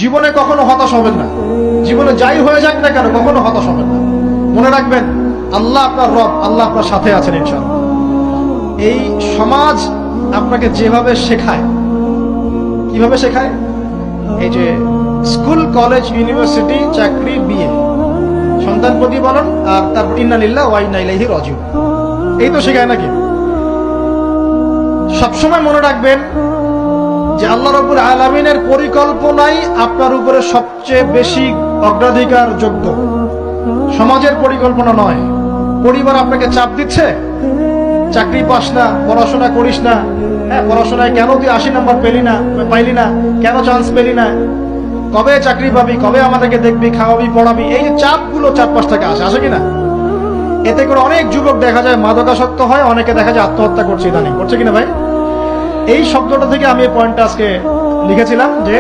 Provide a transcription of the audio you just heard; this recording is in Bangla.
জীবনে কখনো হতাশ হবেন না। জীবনে যাই হয়ে যাক না কেন কখনো হতাশ হবেন না। মনে রাখবেন আল্লাহ আপনার রব, আল্লাহ আপনার সাথে আছেন ইনশাআল্লাহ। এই সমাজ আপনাকে যেভাবে শেখায়, কিভাবে শেখায়, এই যে স্কুল, কলেজ, ইউনিভার্সিটি, চাকরি, বিয়ে, সন্তান প্রতিপালন, আর তারপর ইন্না লিল্লাহি ওয়া ইন্না ইলাইহি রাজিউন, এই তো শেখায় নাকি? সবসময় মনে রাখবেন যে আল্লাহ রাব্বুল আলামিনের পরিকল্পনাই আপনার উপরে সবচেয়ে বেশি অগ্রাধিকার যোগ্য, সমাজের পরিকল্পনা নয়। পরিবার আপনাকে চাপ দিচ্ছে, চাকরি পাস না, পড়াশোনা করিস না, হ্যাঁ পড়াশোনায় কেন তুই 80 নম্বর পাইলি না, কেন চান্স পেলি না, কবে চাকরি পাবি, কবে আমাদেরকে দেখবি, খাওয়াবি, পড়াবি, এই যে চাপগুলো চারপাশ থেকে আসে কিনা? এতে করে অনেক যুবক দেখা যায় মাদকাসক্ত হয়, অনেকে দেখা যায় আত্মহত্যা করছে, ইদানিং করছে কিনা ভাই? এই শব্দটা থেকে আমি এই পয়েন্টটা আজকে লিখেছিলাম যে